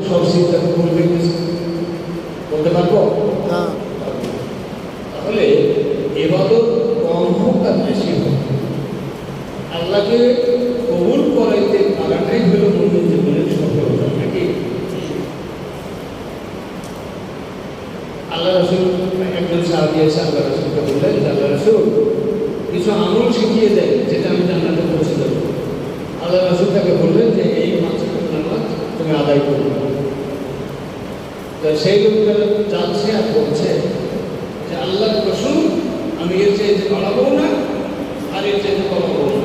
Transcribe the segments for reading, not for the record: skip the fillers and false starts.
সব চিন্তা ভুল হয়ে গেছে, বলতে পারবো? তাহলে ইবাদত কম হোক আর বেশি হোক, আল্লাহকে কবুল করাইতে পারাটাই হলো মুমিন জীবনের সফলতা। নাকি আল্লাহ রাসূল একজন সাহাবী এসে আল্লাহ রাসূলকে বললেন, আল্লাহ রাসূল কিছু আমল শিখিয়ে দেয় যেটা আমি জান্নাতে পৌঁছে যাবো। আল্লাহ রাসূল তাকে বললেন যে এই 5 ওয়াক্ত নামাজ তুমি আদায় করবে। তো সেই লোকটা যাচ্ছে আর বলছে যে আল্লাহর কসম আমি এর চাইতে বাড়াবো না আর এর চাইতে কমাবো না।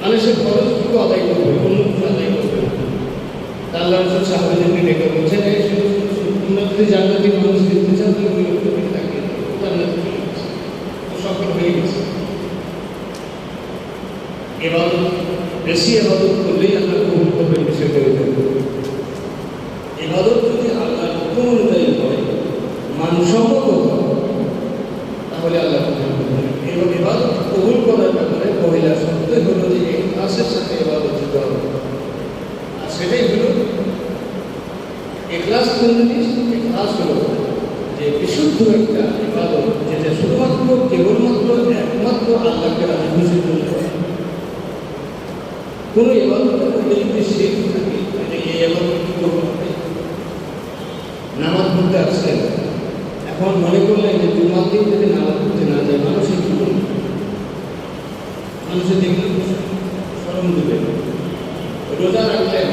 মানে সে খরচটুকু আদায় করবে, অন্য কিছু আদায় করবে না। আল্লাহ রাসূল সাহাবীদেরকে ডেকে বলছেন, এই তোমরা যদি জান্নাতি মানুষ দেখতে চাও তাহলে ওই লোকটা তাকে জান্নাতে চলে গেছে, ও সফল হয়ে গেছে। ইবাদত বেশি ইবাদত করলেই আল্লাহ কবুল করবেন, বিষয়টা হইতে ইবাদত যদি আল্লাহর হুকুম অনুযায়ী হয়, মানসম্মত হয়, তাহলে আল্লাহ কবুল করবেন। এবং ইবাদত কবুল করার ব্যাপারে পহিলা শর্তই হলো যে ইখলাসের সাথে ইবাদত করতে হবে। আর সেটাই হলো ইখলাস। কোন জিনিস? ইখলাস হলো যে বিশুদ্ধ একটা ইবাদত, যেটা শুধুমাত্র কেবলমাত্র একমাত্র আল্লাহকে রাজি খুশির জন্য হয়। কোনো ইবাদতের মধ্যে যদি শিরক থাকে, তাহলে এই ইবাদত কি করতে হবে? নামাজ পড়তে আসছেন, এখন মনে করলেন যে জুমার দিন যদি নামাজ পড়তে না যায় মানুষের কি করবে? মানুষের দেখলে শরম দেবে। রোজা রাখলেন,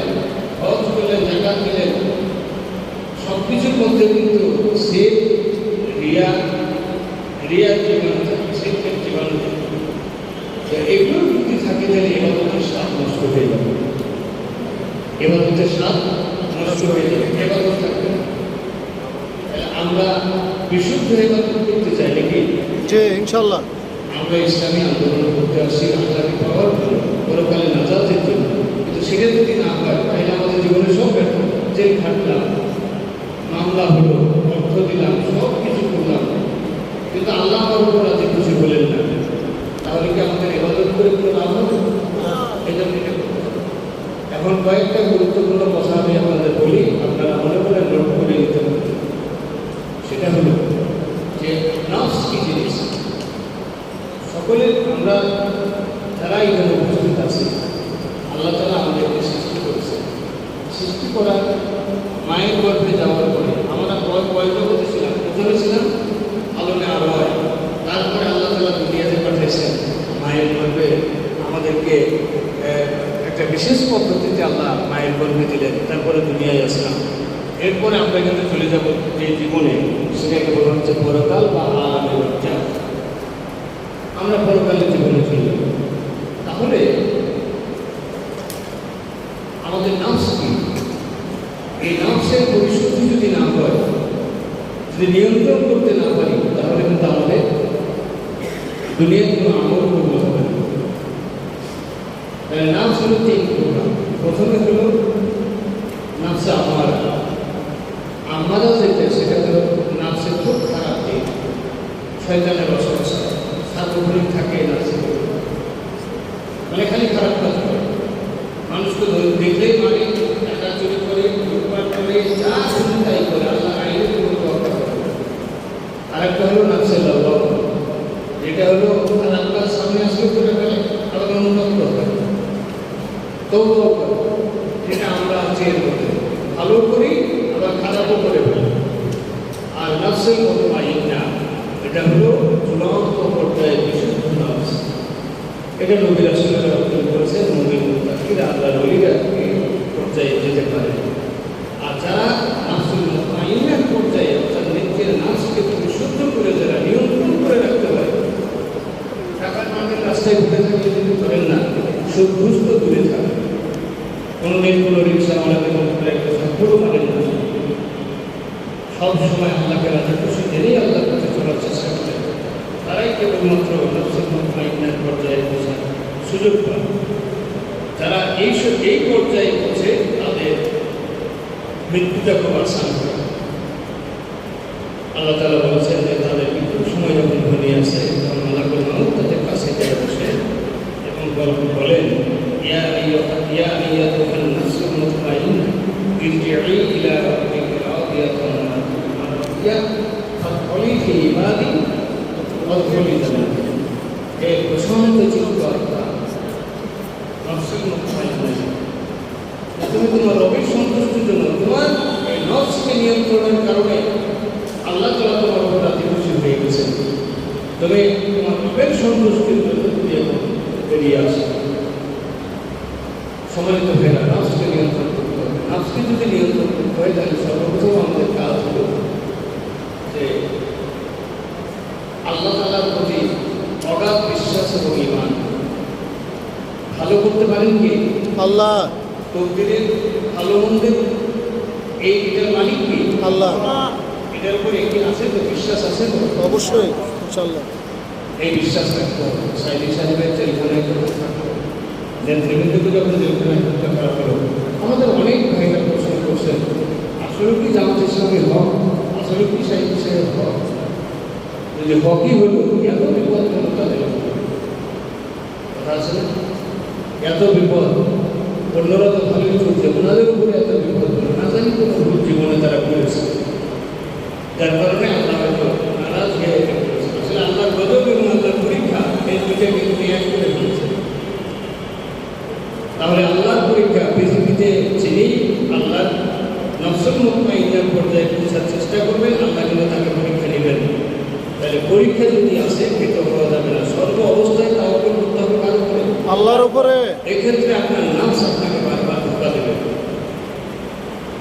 হজ করলেন, যাকাত দিলেন, সব কিছুর মধ্যে কিন্তু সে রিয়ার জীবাণু থাকে, শিল্পের জীবাণু থাকে। এগুলো যদি থাকে তাহলে ইবাদতের স্বাদ নষ্ট হয়ে যাবে, ইবাদতের স্বাদ নষ্ট হয়ে যাবে, ইবাদত থাকবে না। আমরা বিশুদ্ধ ইবাদত করতে চাই নাকি? ইনশাআল্লাহ। আমরা ইসলামী আন্দোলন করতে আসছি আল্লাহকে পাওয়ার জন্য, পরকালে নাজাতের জন্য। কিন্তু সেটা যদি না হয় তাহলে আমাদের জীবনে সব ব্যর্থ। জেল খাটলাম, মামলা হলো, অর্থ দিলাম, সব কিছু করলাম, কিন্তু আল্লাহ আমার উপর রাজি খুশি বলেন না, তাহলে কি আমাদের ইবাদত করে কোনো লাভ হবে? এই জন্য এটা করতে হবে। এখন কয়েকটা গুরুত্বপূর্ণ কথা আমি আপনাদের বলি, আপনারা মনে করে নোট করে নিতে হবে। সেটা হলো যে নফস কি জিনিস। সকলের আমরা যারা এখানে উপস্থিত আছি, আল্লাহ তাআলা আমাদেরকে সৃষ্টি করেছে। সৃষ্টি করার মায়ের গর্ভে যাওয়ার পরে আমরা কয় জগতে ছিলাম? প্রথমে ছিলাম আলমে আরওয়ায়, তারপরে আল্লাহ তাআলা দুনিয়াতে পাঠিয়েছেন মায়ের গর্ভে। আমাদেরকে একটা বিশেষ পদ্ধতিতে আল্লাহ মায়ের গর্ভে দিলেন, তারপরে দুনিয়ায় আসলাম। এরপরে আমরা কিন্তু চলে যাব যে জীবনে, সেটাকে বলা হচ্ছে পরকাল বা আলামের বাচ্চা। আমরা পরকালের জীবনে চলে যাব। তাহলে আমাদের নফস কি? এই নফসের পরিশুদ্ধি যদি না হয়, যদি নিয়ন্ত্রণ করতে না পারি, তাহলে কিন্তু আমাদের দুনিয়ার কোনো আমল করতে হবে না। নফস হলো 3 প্রকার। প্রথমে হলো নফসে আমারা। আমারা যেটা, সেটা হলো নফসের খুব খারাপ দিক, শয়তানের ওয়াসওয়াসা সার্বক্ষণিক থাকে নফসে, মানে খালি খারাপ কাজ করে, মানুষকে দেখলেই মানে টাকা চুরি করে, লুটপাট করে, যা শুনে তাই করে, আল্লাহ আইনের কোনো তোয়াক্কা করে না। আরেকটা হলো নফসে লাওয়ামা, যেটা হলো খারাপ কাজ সামনে আসলে করে ফেলে, আবার অনুতপ্ত হয়, তওবা করে। যেটা আমরা আছি এর মধ্যে ভালো করি আবার খারাপও করে ফেলি। আর নফসে মুতমাইন্না, এটা হলো চূড়ান্ত পর্যায়ে বিশুদ্ধ নফস। এটা নবী রাসূলরা অর্জন করেছেন, মুমিন মুত্তাকিরা আল্লাহর ওলিরা এই পর্যায়ে যেতে পারে। আর যারা নফসুল মুতমাইন্নার পর্যায়ে, অর্থাৎ নিজের নফসকে পরিশুদ্ধ করে যারা নিয়ন্ত্রণ করে রাখতে পারে, টাকার মার্কেট রাস্তায় ঘুরে থাকলে যদি করেন না, সুদ ঘুষ তো দূরে থাকে, কোনোদিন কোনো রিক্সাওয়ালাকে একটা থাপ্পড়ও মারেন না, সব সময় আল্লাহকে রাজি খুশি জেনেই আল্লাহর কাছে চলার চেষ্টা করে, তারাই কেবলমাত্র নফসুল মুতমাইন্নার পর্যায়ে পৌঁছার সুযোগ পায়। যারা এই পর্যায়ে পৌঁছে, তাদের মৃত্যুটা খুব আসান হয়। আল্লাহ তাআলা বলেছেন যে তাদের মৃত্যুর সময় যখন ঘনিয়ে আসে, তখন মালাকুল মউত তাদের কাছে গিয়ে বসে এবং বলেন, ইয়া আইয়ুহান নাফসুল মুতমাইন্নাহ ইরজি'i ইলা রাব্বিকা রাদিয়াতান মারদিয়া ফাদখুলি ফি ইবাদি ওয়াদখুলি জান্নাতি। এই প্রশান্ত চিত্ত আত্মা নফসের মুতমাইন্না, তুমি তোমার রবের সন্তুষ্টির জন্য তোমার এই নফসকে নিয়ন্ত্রণের কারণে আল্লাহ তাআলা তোমার উপর রাজি খুশি হয়ে গেছেন। তবে তোমার রবের সন্তুষ্টির জন্য তুমি এখন বেরিয়ে আসো। সম্মানিত ভাইরা, নফসকে নিয়ন্ত্রণ করতে হবে। নফসকে যদি নিয়ন্ত্রণ করতে হয় তাহলে সর্বপ্রথম আমাদের কাজ হলো যে আল্লাহ তাআলার প্রতি অগাধ বিশ্বাস এবং ঈমান। ভালো করতে পারেন কি? আল্লাহ। তকদিরের ভালো মন্দের এটার মালিক কি? আল্লাহ। এটার উপর একদিন আছে তো, বিশ্বাস আছে তো? অবশ্যই, ইনশাআল্লাহ। এই বিশ্বাস রাখতে হবে। সাইদি সাহেবের টেলিফোনে থাকতো, নেতৃবৃন্দকে যখন টেলিফোনে হত্যা করা হলো, আমাদের অনেক ভাইরা প্রশ্ন করছেন, আসলে কি জামাত ইসলামী হক? আসলে কি সাইদি সাহেব হক? যদি হকই হলো, এত বিপদ কেন তাদের? কথা আছে না? এত বিপদ, অন্যরা তো ভালোই চলছে, ওনাদের উপরে এত বিপদ হলো, না জানি কোনো ভুল জীবনে তারা করেছে, যার কারণে আল্লাহ হয়তো নারাজ হয়ে গেছে। আসলে আল্লাহর গজব এবং আল্লাহর পরীক্ষা এই দুইটা কিন্তু এক করে ফেলছে। তাহলে আল্লাহর পরীক্ষা পৃথিবীতে যিনি আল্লাহর নফসুল মুতমাইন্নার পর্যায়ে পৌঁছার চেষ্টা করবেন, আল্লাহ কিন্তু তাকে পরীক্ষা নেবেন। তাহলে পরীক্ষা যদি আসে কৃত হওয়া যাবে না, সর্ব অবস্থায় তাওয়াক্কুল করতে হবে কার উপরে? আল্লাহর উপরে। এক্ষেত্রে আপনার নফস আপনাকে বারবার ধোঁকা দেবে,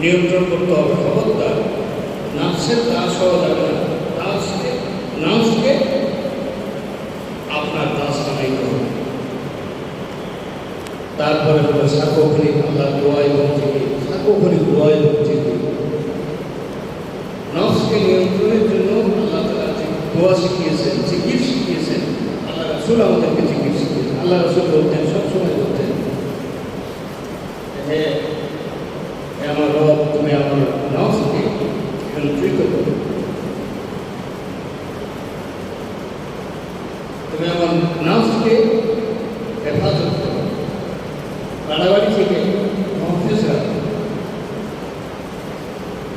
নিয়ন্ত্রণ করতে হবে। খবরদার নফসের দাস হওয়া যাবে না। নফসকে আপনার দাস বানাইতে হবে। তারপরে হলো সার্বক্ষণিক আল্লাহ দোয়া এবং জিকির। সার্বক্ষণিক দোয়া এবং জিকির। নফসকে নিয়ন্ত্রণের জন্য আল্লাহ তাআলা যে দোয়া শিখিয়েছেন, জিকির শিখিয়েছেন, আল্লাহ রাসূল আমাদেরকে জিকির শিখিয়েছেন। আল্লাহ রাসূল বলতেন, সবসময় বলতেন, হে আমার রব, তুমি আমার নফসকে নিয়ন্ত্রিত করো, তুমি আমার নফসকে হেফাজত করো, বাড়াবাড়ি থেকে মহফুজ রাখো।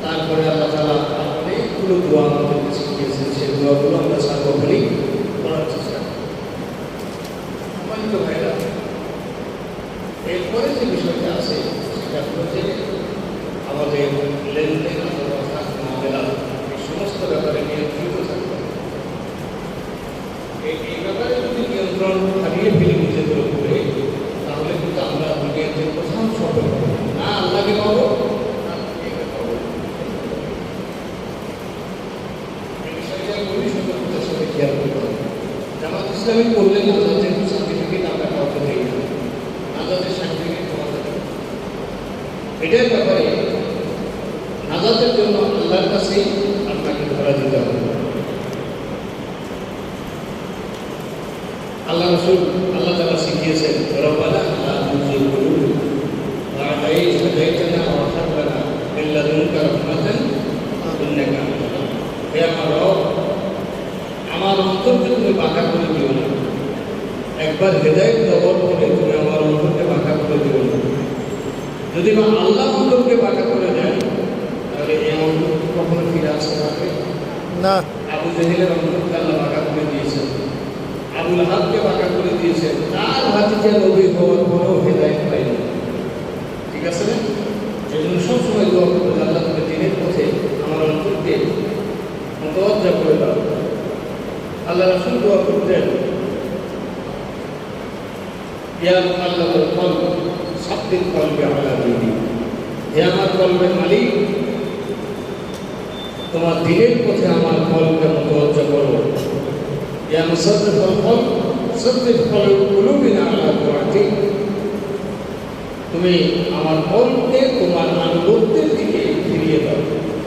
তারপরে আল্লাহ তাআলা অনেকগুলো দোয়া আমাদেরকে শিখিয়েছেন, সেই দোয়াগুলো আমরা সার্বক্ষণিক করার চেষ্টা করি। সম্মানিত ভাইরা, এরপরে যে বিষয়টা আছে সেটা হলো যে আমাদের লেনদেন, অর্থাৎ মামলা, এই সমস্ত ব্যাপারে নিয়ন্ত্রিত থাকতে হবে। এই ব্যাপারে যদি নিয়ন্ত্রণ হারিয়ে ফেলি নিজেদের উপরে, তাহলে কিন্তু আমরা দুনিয়াতে প্রধান সফল হব না। আল্লাহকে পাবো না দুনিয়াকে পাবো। এই বিষয়টা খুবই সতর্কতার সাথে খেয়াল করতে হবে। জামাত ইসলামী করলে নাজাতের সার্টিফিকেট আমরা কাউকে দেই না, নাজাতের সার্টিফিকেট পাওয়া যাবে। এটার ব্যাপারে নাজাতের জন্য আল্লাহর কাছেই আপনাকে ধরা দিতে হবে। আল্লাহ রাসূল আল্লাহ তাআলা শিখিয়েছেন, রব্বানা লা তুযিগ কুলুবানা বা'দা ইয হাদাইতানা ওয়া হাব লানা মিন লাদুনকা রাহমাতান ইন্নাকা আনতাল ওয়াহ্হাব। হে আমার রব, আমার অন্তরকে তুমি বাঁকা করে দিও না। একবার হেদায়েত দেওয়ার পরে তুমি আমার অন্তরকে বাঁকা করে দিও না। যদি বা আল্লাহ অন্তরকে বাঁকা করে দেয়, তাহলে এই অন্তর কখনো ফিরে আসতে পারবে না। আবু জাহেলের অন্তরকে আল্লাহ বাঁকা করে দিয়েছেন, আবু লাহাবকে বাঁকা করে দিয়েছেন, তার ভাতিজা নবী হওয়ার পরেও হেদায়েত পায়নি। ঠিক আছে না? এই জন্য সবসময় দোয়া করবেন, আল্লাহ তুমি দিনের পথে আমার অন্তরকে মুতাওয়াজ্জা করে দাও। আল্লাহ রাসূল দোয়া করতেন, ইয়া মুআল্লিমাল কলব সাব্বিত কলবি আলা দীনিক। হে আমার কলবের মালিক, তোমার দিনের পথে আমার কলবকে মুতাওয়াজ্জা করো। ইয়া মুসাদ্দিকাল কলব সাদ্দিক কুলুবিনা আলা তাআতিক। তুমি আমার কলবকে তোমার আনুগত্যের দিকে ফিরিয়ে দাও।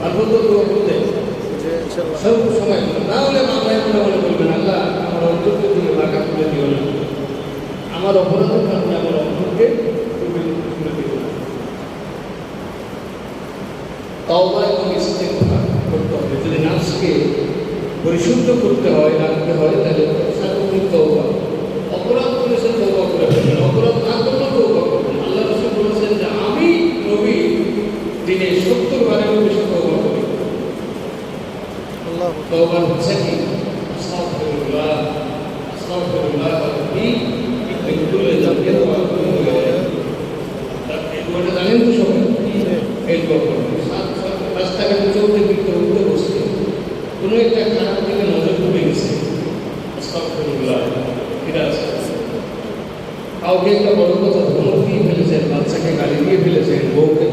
আনুগত্য দোয়া করতে সব সময় না হলে মামলায় মনে বলবেন, আল্লাহ আমার অন্তরকে তুমি বাঁকা করে দিও না, আমার অপরাধের কারণে আমার অন্তরকে তুমি খুলে দিও না। তওবা এবং ইস্তেগফার করতে হবে। যদি নফসকে পরিশুদ্ধ করতে হয়, রাখতে হয়, তাহলে সার্বক্ষণিক তওবা। অপরাধ করেছেন তওবা করে ফেলবেন, অপরাধ না করলেও তওবা করবেন। আল্লাহ রাসূল বলেছেন যে আমি নবী দিনে 70 বারেরও বেশি তওবা করি। আল্লাহ তওবা হচ্ছে কি? আস্তাগফিরুল্লাহ, আস্তাগফিরুল্লাহ রাব্বি মিন কুল্লি যামবিন ওয়া আতুবু ইলাইহি। এই দোয়াটা জানেন তো সবাই? এই দোয়া করবেন। রাস্তাঘাটে চলতে ফিরতে উঠতে বসতে কোনো একটা খারাপ দিকে নজর পড়ে গেছে, আস্তাগফিরুল্লাহ, ফিরে আসতে। কাউকে একটা বড় কথা ধমক দিয়ে ফেলেছেন, বাচ্চাকে গালি দিয়ে ফেলেছেন, বউকে